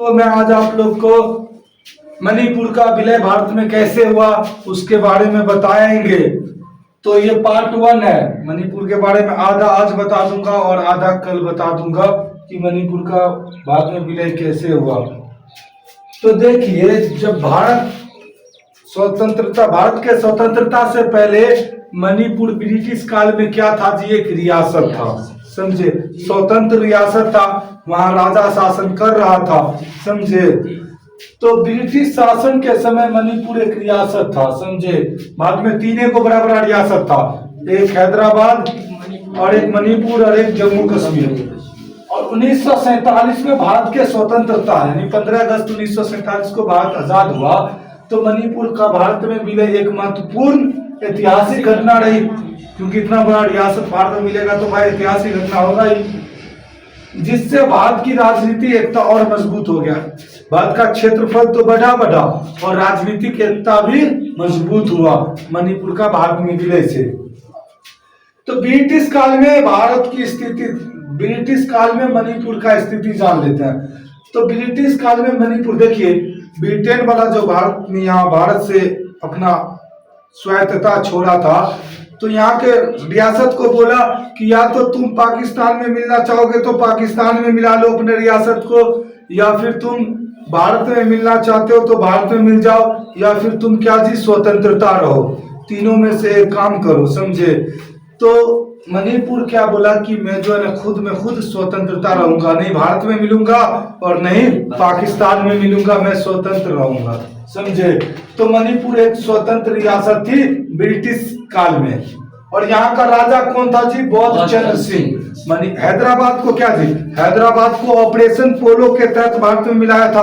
तो मैं आज आप लोग को मणिपुर का विलय भारत में कैसे हुआ उसके बारे में बताएंगे। तो ये पार्ट 1 है। मणिपुर के बारे में आधा आज बता दूंगा और आधा कल बता दूंगा कि मणिपुर का भारत में विलय कैसे हुआ। तो देखिए, जब भारत के स्वतंत्रता से पहले मणिपुर ब्रिटिश काल में क्या था जी, एक रियासत था। समझे, स्वतंत्र रियासत था, वहां राजा शासन कर रहा था। समझे, तो ब्रिटिश शासन के समय मणिपुर एक रियासत था। समझे, भारत में 3 को बड़ा बड़ा रियासत था, एक हैदराबाद और एक मणिपुर और एक जम्मू कश्मीर। और 1947 में भारत के स्वतंत्रता यानी 15 अगस्त 1947 को भारत आजाद हुआ। तो मणिपुर का भारत में विलय एक महत्वपूर्ण ऐतिहासिक घटना रही, क्योंकि इतना बड़ा रियासत भारत में मिलेगा तो भाई ऐतिहासिक घटना होगा ही, जिससे भारत की राजनीति एकता और मजबूत हो गया। भारत का क्षेत्रफल तो बढ़ा और राजनीतिक एकता भी मजबूत हुआ मणिपुर का भारत में विलय से। तो ब्रिटिश काल में भारत की स्थिति, ब्रिटिश काल में मणिपुर का स्थिति जान लेते हैं। तो ब्रिटिश काल में मणिपुर, देखिए ब्रिटेन वाला जो भारत ने यहाँ भारत से अपना स्वायत्तता छोड़ा था, तो यहाँ के रियासत को बोला कि या तो तुम पाकिस्तान में मिलना चाहोगे तो पाकिस्तान में मिला लो अपने रियासत को, या फिर तुम भारत में मिलना चाहते हो तो भारत में मिल जाओ, या फिर तुम क्या जी स्वतंत्रता रहो, तीनों में से एक काम करो। समझे, तो मणिपुर क्या बोला कि मैं जो है ना खुद स्वतंत्रता रहूंगा, नहीं भारत में मिलूंगा और नहीं पाकिस्तान में मिलूंगा, मैं स्वतंत्र रहूंगा। समझे, तो मणिपुर एक स्वतंत्र रियासत थी ब्रिटिश काल में। और यहाँ का राजा कौन था जी, बौद्ध चंद्र सिंह। हैदराबाद को क्या जी, हैदराबाद को ऑपरेशन पोलो के तहत भारत में मिलाया था।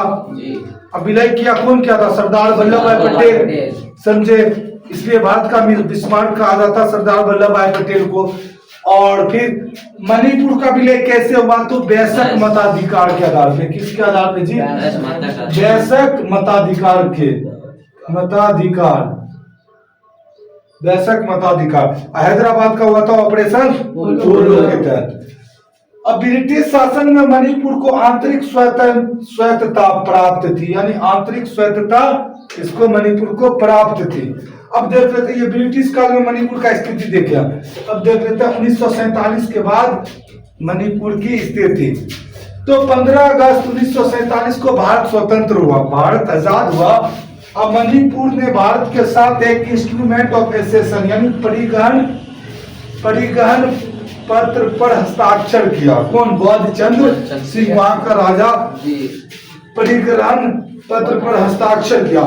अब विलय किया कौन किया था, सरदार वल्लभ भाई पटेल। समझे, इसलिए भारत का बिस्मार्क कहा जाता सरदार वल्लभ भाई पटेल को। और फिर मणिपुर का विलय कैसे हुआ, तो वैशक मताधिकार के आधार पे। किसके आधार पे जी, वैशक मताधिकार के वैशक मताधिकार। हैदराबाद का हुआ था ऑपरेशन पोलो के तहत। अब ब्रिटिश शासन में मणिपुर को आंतरिक स्वायत्तता प्राप्त थी, यानी आंतरिक स्वायत्तता इसको मणिपुर को प्राप्त थी। अब देख लेते हैं ये ब्रिटिश काल में मणिपुर का स्थिति देखिए। अब देख लेते हैं 1947 के बाद मणिपुर की स्थिति। तो 15 अगस्त 1947 को भारत स्वतंत्र हुआ, भारत आजाद हुआ। अब मणिपुर ने भारत के साथ एक इंस्ट्रूमेंट ऑफ एसेशन यानी परिवहन पत्र पर हस्ताक्षर किया। कौन, बौद्ध चंद्र सिंह, वहां का राजा। परिवहन पत्र पर हस्ताक्षर किया।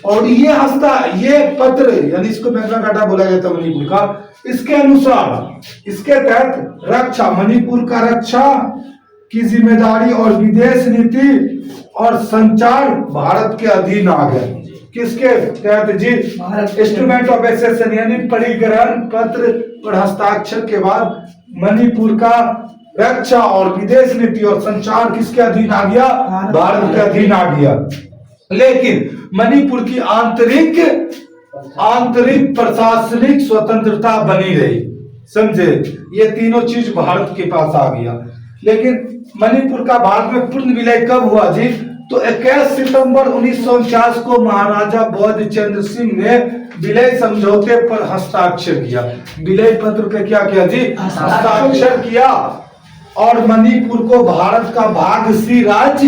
और ये पत्र यानी इसको मैग्ना कार्टा बोला जाता है मणिपुर का। इसके अनुसार, इसके तहत रक्षा, मणिपुर का रक्षा की जिम्मेदारी और विदेश नीति और संचार भारत के अधीन आ गए। किसके तहत जी, इंस्ट्रूमेंट ऑफ एसेशन यानी परिवहन पत्र पर हस्ताक्षर के बाद मणिपुर का रक्षा और विदेश नीति और संचार किसके अधीन आ गया, भारत के अधीन आ गया। लेकिन मणिपुर की आंतरिक प्रशासनिक स्वतंत्रता बनी रही। समझे, ये तीनों चीज भारत के पास आ गया। लेकिन मणिपुर का भारत में पूर्ण विलय कब हुआ जी, तो 21 सितंबर 1949 को महाराजा बौद्ध चंद्र सिंह ने विलय समझौते पर हस्ताक्षर किया। विलय पत्र पे क्या किया जी, हस्ताक्षर किया। और मणिपुर को भारत का भाग सी राज्य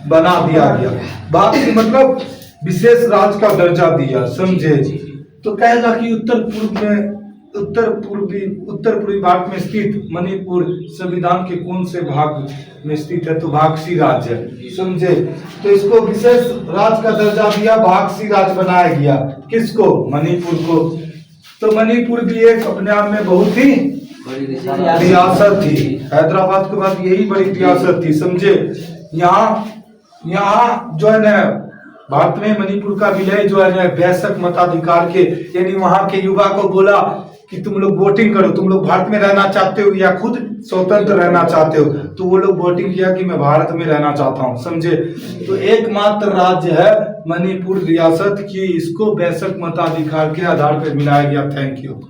बना दिया गया। भाग सी मतलब विशेष राज्य का दर्जा दिया। समझे, तो कहेगा कि उत्तर पूर्वी भारत में स्थित मणिपुर संविधान के कौन से भाग में स्थित है, तो भाग सी राज्य है। समझे, तो इसको विशेष राज्य का दर्जा दिया, भाग सी राज्य बनाया गया। किसको, मणिपुर को। तो मणिपुर भी एक अपने आप में बहुत ही रियासत थी। हैदराबाद के बाद यही बड़ी रियासत थी। समझे, यहाँ जो है ना भारत में मणिपुर का विलय जो है ना वैशक मताधिकार के, यानी वहां के युवा को बोला कि तुम लोग वोटिंग करो, तुम लोग भारत में रहना चाहते हो या खुद स्वतंत्र रहना चाहते हो। तो वो लोग वोटिंग किया कि मैं भारत में रहना चाहता हूँ। समझे, तो एकमात्र राज्य है मणिपुर रियासत की, इसको वैशक मताधिकार के आधार पर मिलाया गया। Thank you.